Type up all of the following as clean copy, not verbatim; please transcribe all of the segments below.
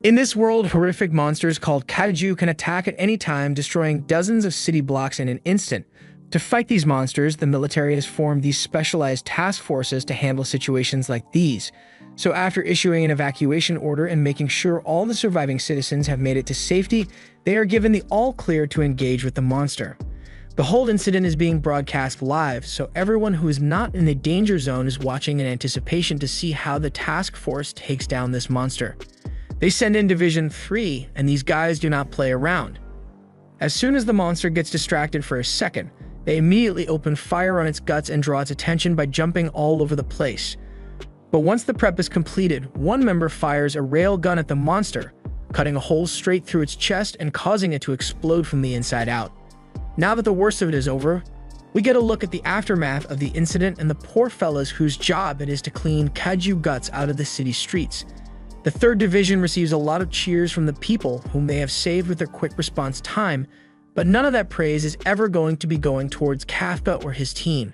In this world, horrific monsters called kaiju can attack at any time, destroying dozens of city blocks in an instant. To fight these monsters, the military has formed these specialized task forces to handle situations like these. So after issuing an evacuation order and making sure all the surviving citizens have made it to safety, they are given the all-clear to engage with the monster. The whole incident is being broadcast live, so everyone who is not in the danger zone is watching in anticipation to see how the task force takes down this monster. They send in Division 3, and these guys do not play around. As soon as the monster gets distracted for a second, they immediately open fire on its guts and draw its attention by jumping all over the place. But once the prep is completed, one member fires a rail gun at the monster, cutting a hole straight through its chest and causing it to explode from the inside out. Now that the worst of it is over, we get a look at the aftermath of the incident and the poor fellas whose job it is to clean kaiju guts out of the city streets. The 3rd Division receives a lot of cheers from the people whom they have saved with their quick response time, but none of that praise is ever going to be going towards Kafka or his team.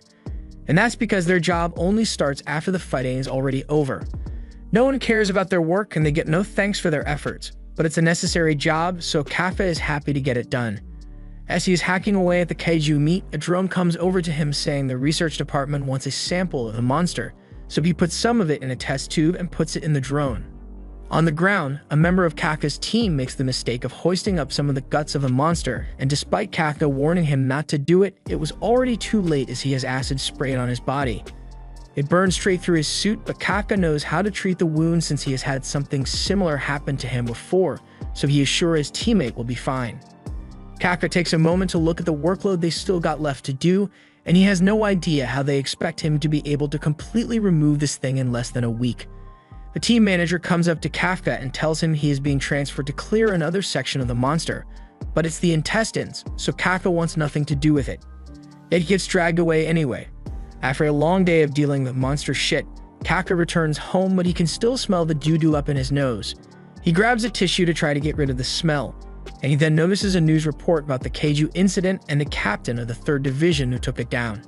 And that's because their job only starts after the fighting is already over. No one cares about their work and they get no thanks for their efforts, but it's a necessary job, so Kafka is happy to get it done. As he is hacking away at the kaiju meat, a drone comes over to him saying the research department wants a sample of the monster, so he puts some of it in a test tube and puts it in the drone. On the ground, a member of Kafka's team makes the mistake of hoisting up some of the guts of the monster, and despite Kafka warning him not to do it, it was already too late as he has acid sprayed on his body. It burns straight through his suit, but Kafka knows how to treat the wound since he has had something similar happen to him before, so he is sure his teammate will be fine. Kafka takes a moment to look at the workload they still got left to do, and he has no idea how they expect him to be able to completely remove this thing in less than a week. The team manager comes up to Kafka and tells him he is being transferred to clear another section of the monster, but it's the intestines, so Kafka wants nothing to do with it. Yet he gets dragged away anyway. After a long day of dealing with monster shit, Kafka returns home, but he can still smell the doo-doo up in his nose. He grabs a tissue to try to get rid of the smell, and he then notices a news report about the kaiju incident and the captain of the 3rd Division who took it down.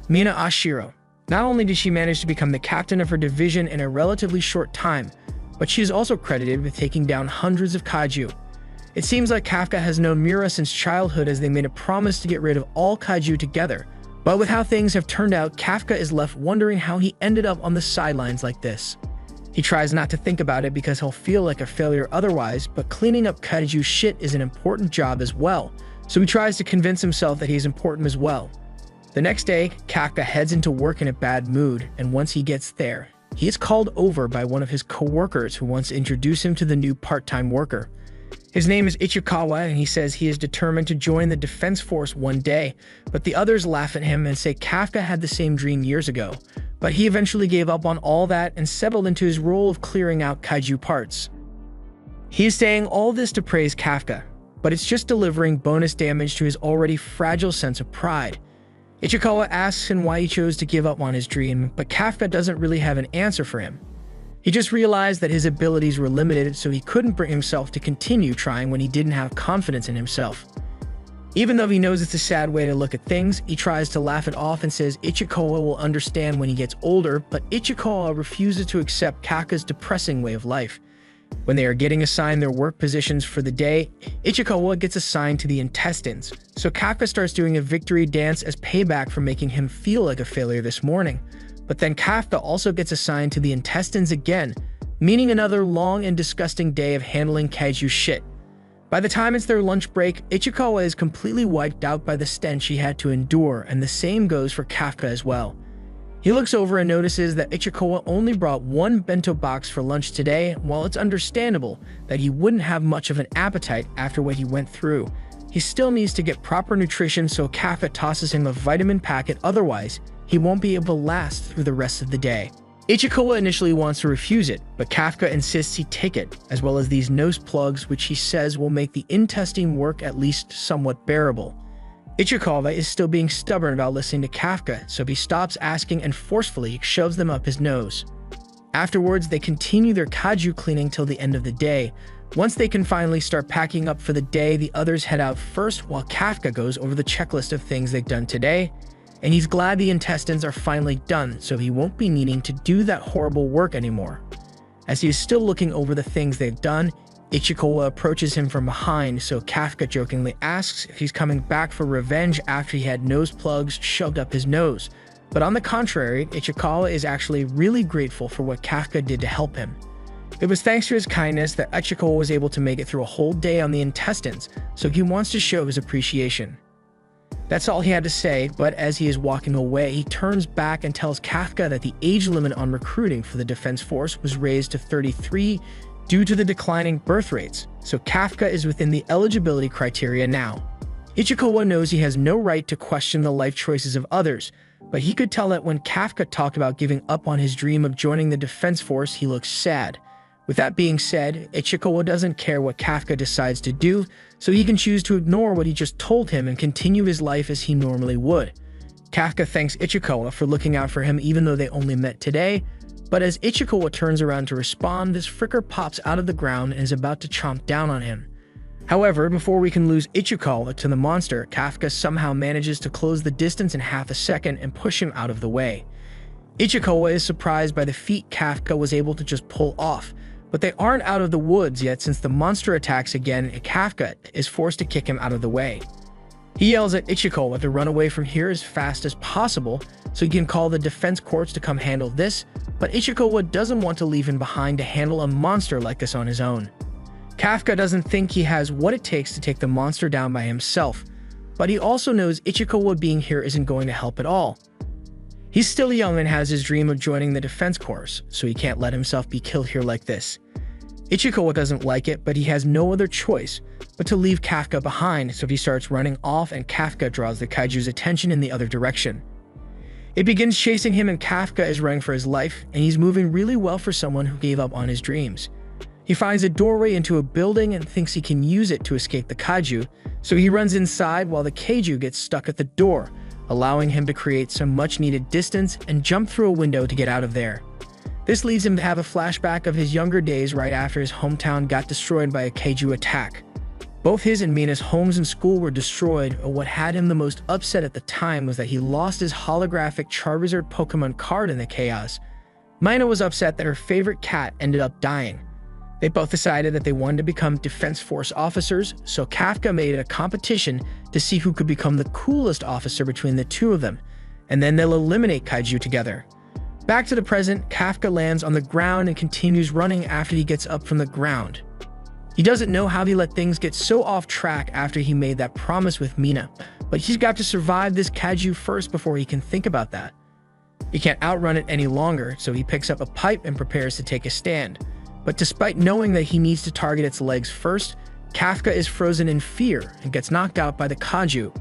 Mina Ashiro. Not only did she manage to become the captain of her division in a relatively short time, but she is also credited with taking down hundreds of kaiju. It seems like Kafka has known Mura since childhood as they made a promise to get rid of all kaiju together, but with how things have turned out, Kafka is left wondering how he ended up on the sidelines like this. He tries not to think about it because he'll feel like a failure otherwise, but cleaning up kaiju shit is an important job as well, so he tries to convince himself that he's important as well. The next day, Kafka heads into work in a bad mood, and once he gets there, he is called over by one of his co-workers who wants to introduce him to the new part-time worker. His name is Ichikawa, and he says he is determined to join the defense force one day, but the others laugh at him and say Kafka had the same dream years ago, but he eventually gave up on all that and settled into his role of clearing out kaiju parts. He is saying all this to praise Kafka, but it's just delivering bonus damage to his already fragile sense of pride. Ichikawa asks him why he chose to give up on his dream, but Kafka doesn't really have an answer for him. He just realized that his abilities were limited, so he couldn't bring himself to continue trying when he didn't have confidence in himself. Even though he knows it's a sad way to look at things, he tries to laugh it off and says Ichikawa will understand when he gets older, but Ichikawa refuses to accept Kafka's depressing way of life. When they are getting assigned their work positions for the day, Ichikawa gets assigned to the intestines, so Kafka starts doing a victory dance as payback for making him feel like a failure this morning. But then Kafka also gets assigned to the intestines again, meaning another long and disgusting day of handling kaiju shit. By the time it's their lunch break, Ichikawa is completely wiped out by the stench he had to endure, and the same goes for Kafka as well. He looks over and notices that Ichikawa only brought one bento box for lunch today. While it's understandable that he wouldn't have much of an appetite after what he went through, he still needs to get proper nutrition, so Kafka tosses him a vitamin packet, otherwise he won't be able to last through the rest of the day. Ichikawa initially wants to refuse it, but Kafka insists he take it, as well as these nose plugs which he says will make the intestine work at least somewhat bearable. Ichikawa is still being stubborn about listening to Kafka, so he stops asking and forcefully shoves them up his nose. Afterwards, they continue their kaiju cleaning till the end of the day. Once they can finally start packing up for the day, the others head out first while Kafka goes over the checklist of things they've done today, and he's glad the intestines are finally done, so he won't be needing to do that horrible work anymore. As he is still looking over the things they've done, Ichikawa approaches him from behind, so Kafka jokingly asks if he's coming back for revenge after he had nose plugs shoved up his nose. But on the contrary, Ichikawa is actually really grateful for what Kafka did to help him. It was thanks to his kindness that Ichikawa was able to make it through a whole day on the intestines, so he wants to show his appreciation. That's all he had to say, but as he is walking away, he turns back and tells Kafka that the age limit on recruiting for the Defense Force was raised to 33 due to the declining birth rates, so Kafka is within the eligibility criteria now. Ichikawa knows he has no right to question the life choices of others, but he could tell that when Kafka talked about giving up on his dream of joining the Defense Force, he looks sad. With that being said, Ichikawa doesn't care what Kafka decides to do, so he can choose to ignore what he just told him and continue his life as he normally would. Kafka thanks Ichikawa for looking out for him even though they only met today, but as Ichikawa turns around to respond, this fricker pops out of the ground and is about to chomp down on him. However, before we can lose Ichikawa to the monster, Kafka somehow manages to close the distance in half a second and push him out of the way. Ichikawa is surprised by the feat Kafka was able to just pull off, but they aren't out of the woods yet since the monster attacks again and Kafka is forced to kick him out of the way. He yells at Ichikawa to run away from here as fast as possible so he can call the defense courts to come handle this, but Ichikawa doesn't want to leave him behind to handle a monster like this on his own. Kafka doesn't think he has what it takes to take the monster down by himself, but he also knows Ichikawa being here isn't going to help at all. He's still young and has his dream of joining the defense corps, so he can't let himself be killed here like this. Ichikawa doesn't like it, but he has no other choice but to leave Kafka behind, so he starts running off and Kafka draws the kaiju's attention in the other direction. It begins chasing him and Kafka is running for his life, and he's moving really well for someone who gave up on his dreams. He finds a doorway into a building and thinks he can use it to escape the kaiju, so he runs inside while the kaiju gets stuck at the door, allowing him to create some much-needed distance and jump through a window to get out of there. This leads him to have a flashback of his younger days right after his hometown got destroyed by a kaiju attack. Both his and Mina's homes and school were destroyed, but what had him the most upset at the time was that he lost his holographic Charizard Pokemon card in the chaos. Mina was upset that her favorite cat ended up dying. They both decided that they wanted to become Defense Force officers, so Kafka made it a competition to see who could become the coolest officer between the two of them, and then they'll eliminate kaiju together. Back to the present, Kafka lands on the ground and continues running after he gets up from the ground. He doesn't know how he let things get so off track after he made that promise with Mina, but he's got to survive this kaiju first before he can think about that. He can't outrun it any longer, so he picks up a pipe and prepares to take a stand. But despite knowing that he needs to target its legs first, Kafka is frozen in fear and gets knocked out by the kaiju.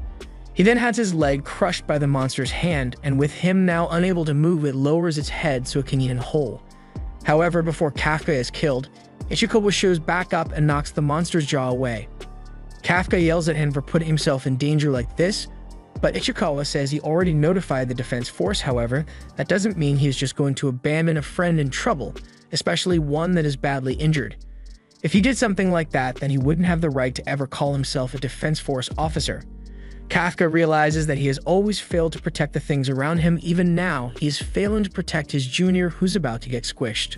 He then has his leg crushed by the monster's hand, and with him now unable to move, it lowers its head so it can eat him whole. However, before Kafka is killed, Ichikawa shows back up and knocks the monster's jaw away. Kafka yells at him for putting himself in danger like this, but Ichikawa says he already notified the defense force. However, that doesn't mean he's just going to abandon a friend in trouble, especially one that is badly injured. If he did something like that, then he wouldn't have the right to ever call himself a Defense Force officer. Kafka realizes that he has always failed to protect the things around him. Even now, he is failing to protect his junior who's about to get squished.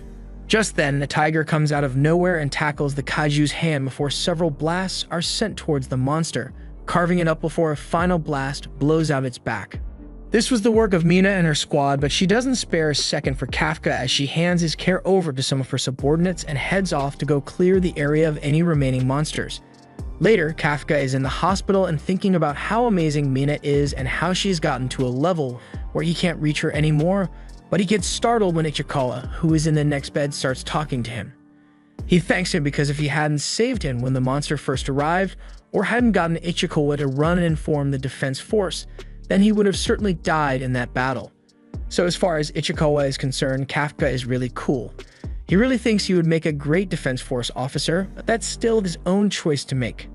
Just then, the tiger comes out of nowhere and tackles the kaiju's hand before several blasts are sent towards the monster, carving it up before a final blast blows out its back. This was the work of Mina and her squad, but she doesn't spare a second for Kafka as she hands his care over to some of her subordinates and heads off to go clear the area of any remaining monsters. Later, Kafka is in the hospital and thinking about how amazing Mina is and how she's gotten to a level where he can't reach her anymore, but he gets startled when Ichikawa, who is in the next bed, starts talking to him. He thanks him because if he hadn't saved him when the monster first arrived, or hadn't gotten Ichikawa to run and inform the defense force, then he would have certainly died in that battle. So as far as Ichikawa is concerned, Kafka is really cool. He really thinks he would make a great defense force officer, but that's still his own choice to make.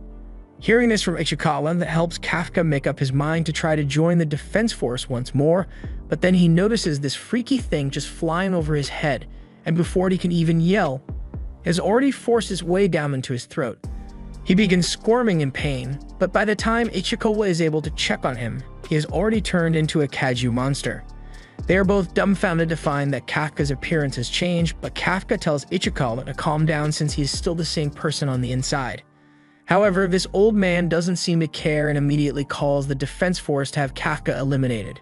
Hearing this from Ichikawa, that helps Kafka make up his mind to try to join the defense force once more, but then he notices this freaky thing just flying over his head, and before he can even yell, has already forced its way down into his throat. He begins squirming in pain, but by the time Ichikawa is able to check on him, he has already turned into a kaiju monster. They are both dumbfounded to find that Kafka's appearance has changed, but Kafka tells Ichiko to calm down since he is still the same person on the inside. However, this old man doesn't seem to care and immediately calls the defense force to have Kafka eliminated.